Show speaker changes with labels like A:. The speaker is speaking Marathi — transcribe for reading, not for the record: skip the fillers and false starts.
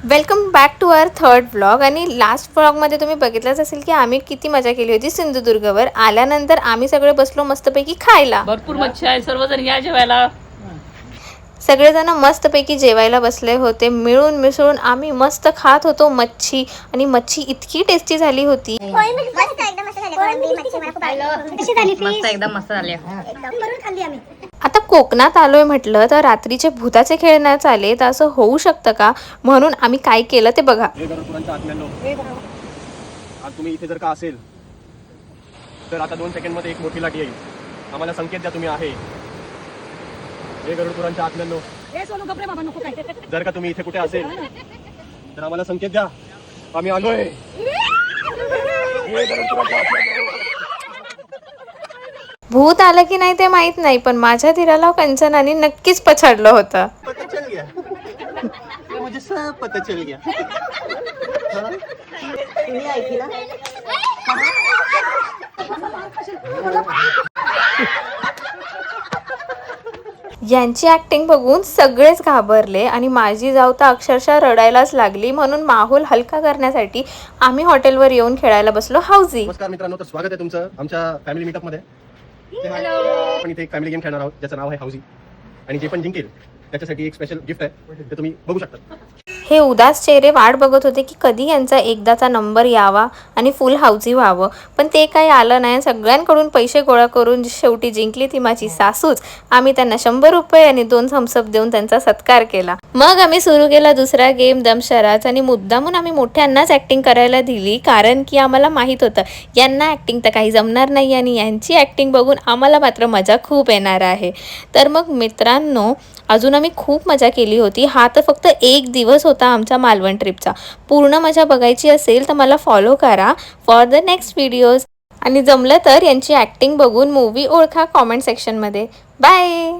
A: Welcome back to our third vlog. आणि लास्ट व्लॉगमध्ये तुम्ही बघितलंच असेल की आम्ही किती मजा केली होती सिंधुदुर्गवर. आल्यानंतर आम्ही सगळे बसलो मस्तपैकी खायला.
B: भरपूर मच्छी आहे, सर्वजण या जेवायला.
A: सगळेजण मस्तपैकी जेवायला बसले होते. मिळून मिसळून आम्ही मस्त खात होतो मच्छी. आणि मच्छी इतकी टेस्टी झाली होती. आता कोकणात आलोय म्हटलं तर रात्रीचे भूताचे खेळण्यात आले तर असं होऊ शकतं का? म्हणून आम्ही काय केलं ते बघा.
C: तुम्ही इथे जर का असेल तर आता 2 सेकंडमध्ये एक मोठी लाट येईल. आम्हाला संकेत द्या तुम्ही आहे. हे गरुडपुरांच्या आत्म्यांनो, जर का तुम्ही इथे कुठे असेल तर आम्हाला संकेत द्या, आम्ही आलोय.
A: भूत आलं की नाही ते माहित नाही, पण माझ्या धीराला कंचनाने नक्कीच पछाडलं होतं.
C: पता चल गया. मुझे सब पता चल गया.
A: यांची ऍक्टिंग बघून सगळेच घाबरले आणि माझी जाऊ तर अक्षरशः रडायलाच लागली. म्हणून माहोल हलका करण्यासाठी आम्ही हॉटेलवर येऊन खेळायला बसलो हाऊजी.
C: नमस्कार मित्रांनो, तर स्वागत आहे तुमचं आमच्या फॅमिली मीटअप मध्ये. आपण इथे एक फॅमिली गेम खेळणार आहोत ज्याचं नाव आहे हाऊजी. आणि जे पण जिंकेल त्याच्यासाठी एक स्पेशल गिफ्ट आहे, ते तुम्ही बघू शकता.
A: हे उदास चेहरे वाट बघत होते की कधी यांचा एकदाचा नंबर यावा आणि फुल हाऊजी व्हावं, पण ते काही आलं नाही. सगळ्यांकडून पैसे गोळा करून शेवटी जिंकली ती माझी सासूच. आम्ही त्यांना 100 रुपये आणि 2 थम्सअप देऊन त्यांचा सत्कार केला. मग आम्ही सुरू केला दुसरा गेम दमशराज. आणि मुद्दामून आम्ही मोठ्यांनाच ऍक्टिंग करायला दिली, कारण की आम्हाला माहीत होतं यांना ऍक्टिंग तर काही जमणार नाही आणि यांची ऍक्टिंग बघून आम्हाला मात्र मजा खूप येणार आहे. तर मग मित्रांनो, अजून आम्ही खूप मजा केली होती. हा तर फक्त एक दिवस होता आमचा मालवण ट्रिपचा. पूर्ण मजा बघायची असेल तर मला फॉलो करा फॉर द नेक्स्ट व्हिडिओज. आणि जमलं तर यांची ॲक्टिंग बघून मूवी ओळखा कॉमेंट सेक्शनमध्ये. बाय.